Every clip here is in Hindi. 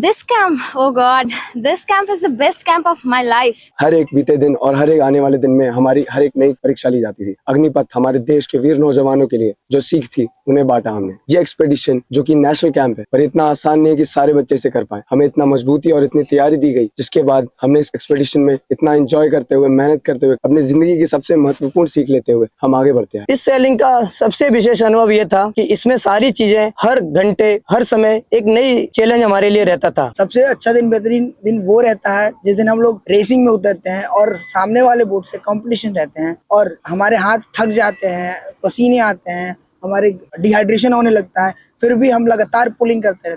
This camp, oh God, this camp is the best camp of my life. हर एक बीते दिन और हर एक आने वाले दिन में हमारी हर एक नई परीक्षा ली जाती थी। अग्निपथ हमारे देश के वीर नौजवानों के लिए जो सीख थी उन्हें बांटा हमने। ये एक्सपेडिशन जो कि नेशनल कैंप है, पर इतना आसान नहीं है कि सारे बच्चे इसे कर पाए। हमें इतना मजबूती और इतनी तैयारी दी गई, जिसके बाद हमने इस एक्सपेडिशन में इतना एंजॉय करते हुए, मेहनत करते हुए, अपनी जिंदगी की सबसे महत्वपूर्ण सीख लेते हुए हम आगे बढ़ते हैं। इस सेलिंग का सबसे विशेष अनुभव ये था कि इसमें सारी चीजें हर घंटे हर समय एक नई चैलेंज हमारे लिए रहता था। सबसे अच्छा दिन, बेहतरीन दिन वो रहता है जिस दिन हम लोग रेसिंग में उतरते हैं और सामने वाले बोट से कंपटीशन रहते हैं और हमारे हाथ थक जाते हैं, पसीने आते हैं, हमारे डिहाइड्रेशन होने लगता है, फिर भी हम लगातार पुलिंग करते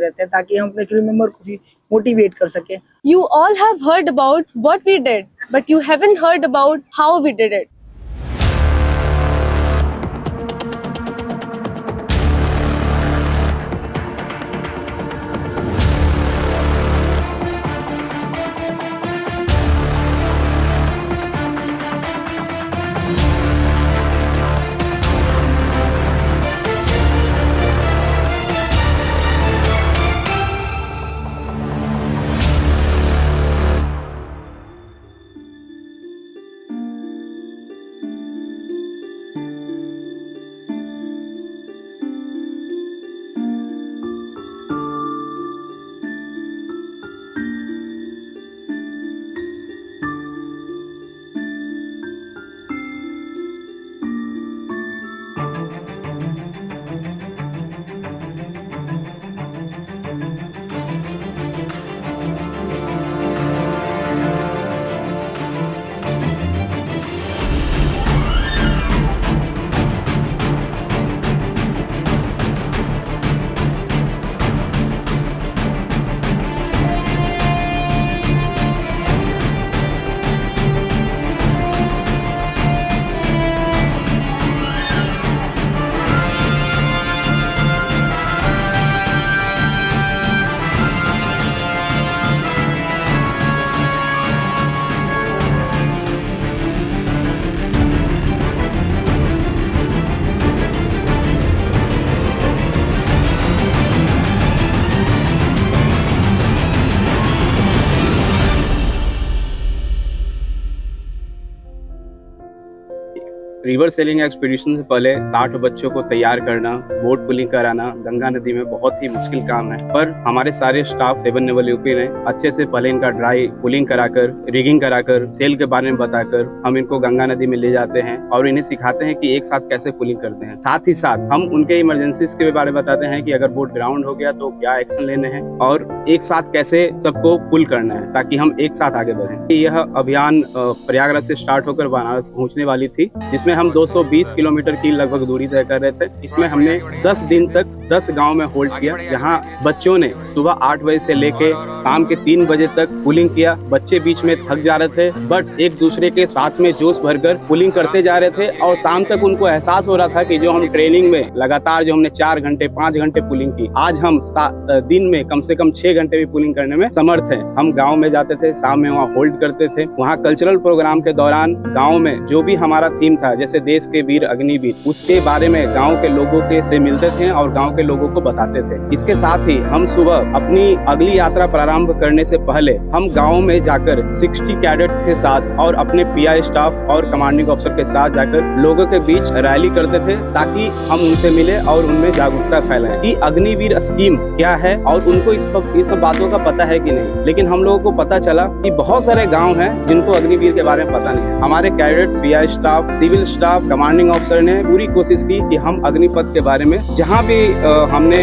रहते हैं ताकि हम अपने क्रू मेंबर को भी मोटिवेट कर सके। You all have heard about what we did, but you haven't heard about how we did it. River selling expedition से पहले 60 बच्चों को तैयार करना, बोट पुलिंग कराना गंगा नदी में बहुत ही मुश्किल काम है। पर हमारे सारे स्टाफ 7 नेवल यूपी ने अच्छे से पहले इनका ड्राई पुलिंग कराकर, रिगिंग कराकर, सेल के बारे में बताकर हम इनको गंगा नदी में ले जाते हैं और इन्हें सिखाते हैं कि एक साथ कैसे पुलिंग करते हैं। साथ ही साथ हम उनके इमरजेंसीज के बारे में बताते हैं कि अगर बोट ग्राउंड हो गया तो क्या एक्शन लेने हैं और एक साथ कैसे सबको पुल करना है ताकि हम एक साथ आगे बढ़ें। यह अभियान प्रयागराज से स्टार्ट होकर बनारस पहुंचने वाली थी, जिसमें हम 220 किलोमीटर की लगभग दूरी तय कर रहे थे। इसमें हमने 10 दिन तक 10 गांव में होल्ड किया, जहां बच्चों ने सुबह 8 बजे से लेके शाम के 3 बजे तक पुलिंग किया। बच्चे बीच में थक जा रहे थे, बट एक दूसरे के साथ में जोश भरकर पुलिंग करते जा रहे थे और शाम तक उनको एहसास हो रहा था कि जो हम ट्रेनिंग में लगातार जो हमने 4 घंटे 5 घंटे पुलिंग की, आज हम दिन में कम से कम 6 घंटे भी पुलिंग करने में समर्थ हैं। हम गाँव में जाते थे, शाम में वहाँ होल्ड करते थे। वहाँ कल्चरल प्रोग्राम के दौरान गाँव में जो भी हमारा थीम था, जैसे देश के वीर अग्निवीर, उसके बारे में गांव के लोगों के से मिलते थे और गांव के लोगों को बताते थे। इसके साथ ही हम सुबह अपनी अगली यात्रा प्रारंभ करने से पहले हम गांव में जाकर 60 कैडेट्स के साथ और अपने पीआई स्टाफ और कमांडिंग ऑफिसर के साथ जाकर लोगों के बीच रैली करते थे ताकि हम उनसे मिले और उनमें जागरूकता फैलाएं कि अग्निवीर स्कीम क्या है और उनको इस सब बातों का पता है कि नहीं। लेकिन हम लोगों को पता चला कि बहुत सारे गाँव हैं जिनको अग्निवीर के बारे में पता नहीं। हमारे cadets, PI staff, civil staff, commanding officer ने पूरी कोशिश की कि हम अग्निपथ के बारे में जहां भी हमने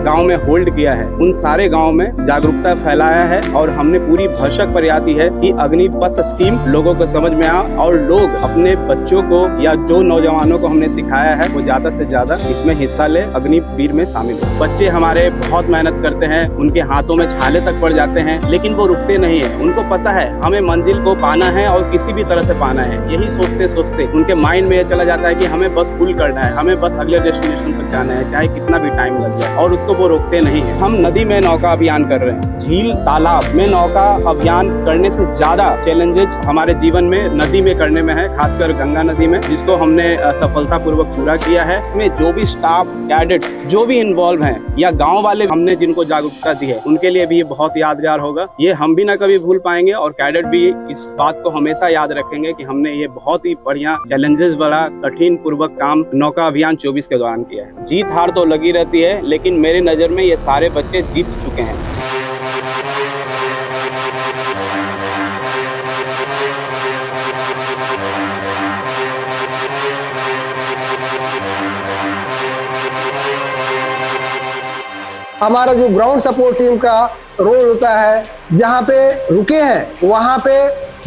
गांव में होल्ड किया है उन सारे गांव में जागरूकता फैलाया है और हमने पूरी भरसक प्रयास की है कि अग्निपथ स्कीम लोगों को समझ में आ और लोग अपने बच्चों को या जो नौजवानों को हमने सिखाया है वो ज्यादा से ज्यादा इसमें हिस्सा ले, अग्निवीर में शामिल हो। बच्चे हमारे बहुत मेहनत करते हैं, उनके हाथों में छाले तक पड़ जाते हैं, लेकिन वो रुकते नहीं है। उनको पता है हमें मंजिल को पाना है और किसी भी तरह से पाना है। यही सोचते सोचते उनके माइंड माइंड में ये चला जाता है कि हमें बस पुल करना है, हमें बस अगले डेस्टिनेशन तक जाना है, चाहे कितना भी टाइम लग जाए, और उसको वो रोकते नहीं है। हम नदी में नौका अभियान कर रहे हैं। झील तालाब में नौका अभियान करने से ज्यादा चैलेंजेस हमारे जीवन में नदी में करने में है, खासकर गंगा नदी में, जिसको हमने सफलतापूर्वक पूरा किया है। इसमें जो भी स्टाफ, कैडेट्स जो भी इन्वॉल्व हैं, या गाँव वाले हमने जिनको जागरूकता दी है, उनके लिए भी ये बहुत यादगार होगा। ये हम भी ना कभी भूल पाएंगे और कैडेट भी इस बात को हमेशा याद रखेंगे कि हमने ये बहुत ही बढ़िया चैलेंजेस वाला कठिन पूर्वक काम नौका अभियान 24 के दौरान किया है। जीत हार तो लगी रहती है, लेकिन मेरी नजर में ये सारे बच्चे जीत चुके हैं। हमारा जो ग्राउंड सपोर्ट टीम का रोल होता है, जहाँ पे रुके हैं वहाँ पे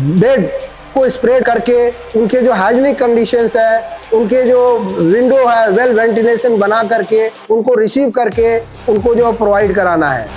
बेड को स्प्रेड करके उनके जो हाइजीनिक कंडीशंस है, उनके जो विंडो है वेल वेंटिलेशन बना करके उनको रिसीव करके उनको जो प्रोवाइड कराना है।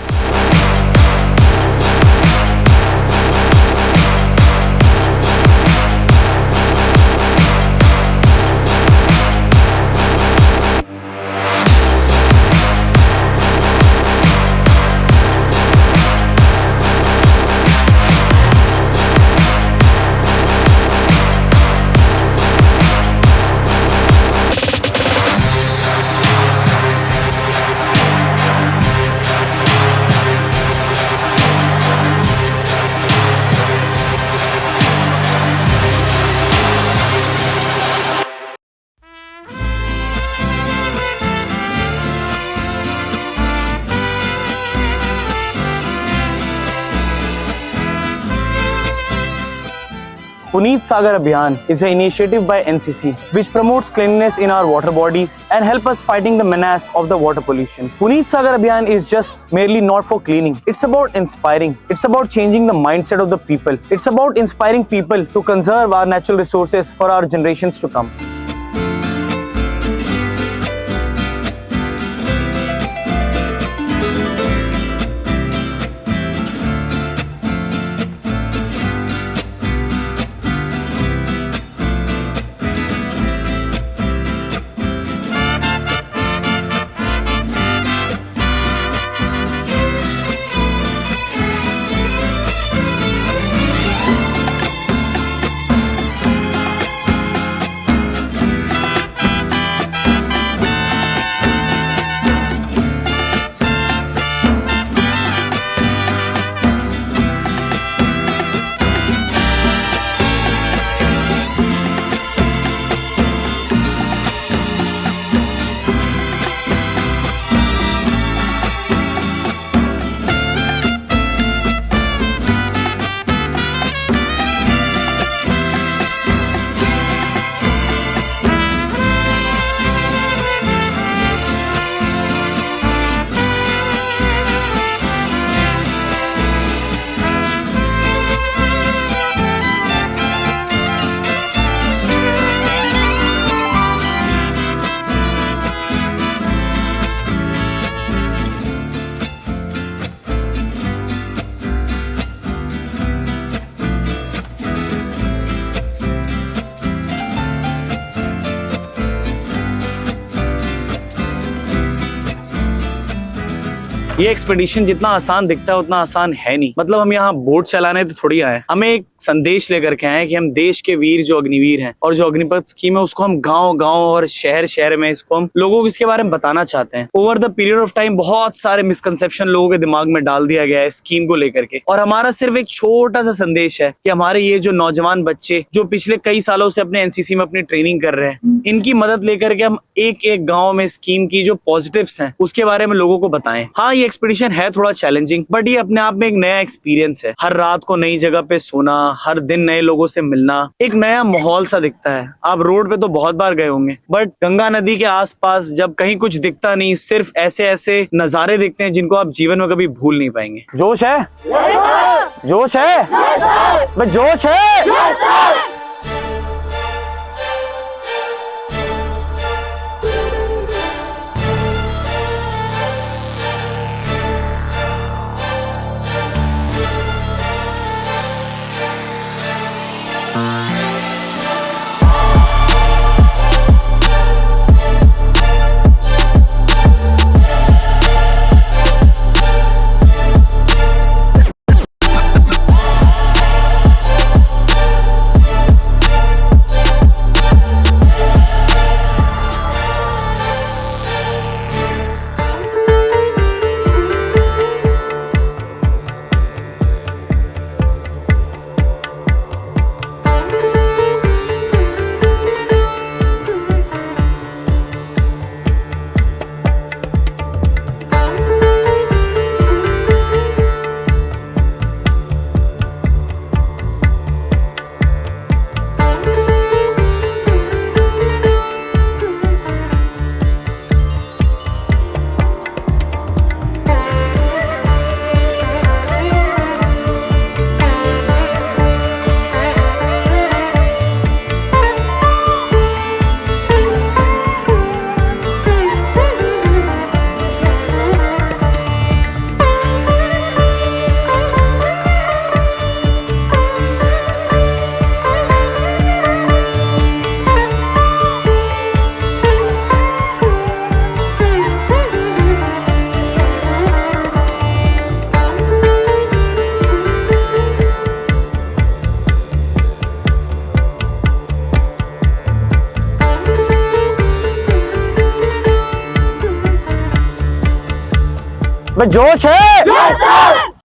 Puneet Sagar Abhiyan is an initiative by NCC which promotes cleanliness in our water bodies and help us fighting the menace of the water pollution. Puneet Sagar Abhiyan is just merely not for cleaning. It's about inspiring. It's about changing the mindset of the people. It's about inspiring people to conserve our natural resources for our generations to come. ये एक्सपेडिशन जितना आसान दिखता है उतना आसान है नहीं। मतलब हम यहाँ बोट चलाने तो थोड़ी आए, हमें एक संदेश लेकर के आए कि हम देश के वीर जो अग्निवीर हैं और जो अग्निपथ स्कीम है उसको हम गांव-गांव और शहर में इसको हम लोगों को इसके बारे में बताना चाहते हैं। Over the period of time बहुत सारे मिसकंसेप्शन लोगों के दिमाग में डाल दिया गया है स्कीम को लेकर के, और हमारा सिर्फ एक छोटा सा संदेश है कि हमारे ये जो नौजवान बच्चे जो पिछले कई सालों से अपने एनसीसी में अपनी ट्रेनिंग कर रहे हैं, इनकी मदद लेकर के हम एक एक गाँव में स्कीम की जो पॉजिटिव्स हैं उसके बारे में लोगों को बताएं। हाँ, ये एक्सपीडिशन है थोड़ा चैलेंजिंग, बट ये अपने आप में एक नया एक्सपीरियंस है। हर रात को नई जगह पे सोना, हर दिन नए लोगों से मिलना, एक नया माहौल सा दिखता है। आप रोड पे तो बहुत बार गए होंगे, बट गंगा नदी के आसपास जब कहीं कुछ दिखता नहीं, सिर्फ ऐसे ऐसे नजारे दिखते हैं जिनको आप जीवन में कभी भूल नहीं पाएंगे। जोश है? जोश है? जोश है? भाई जोश है।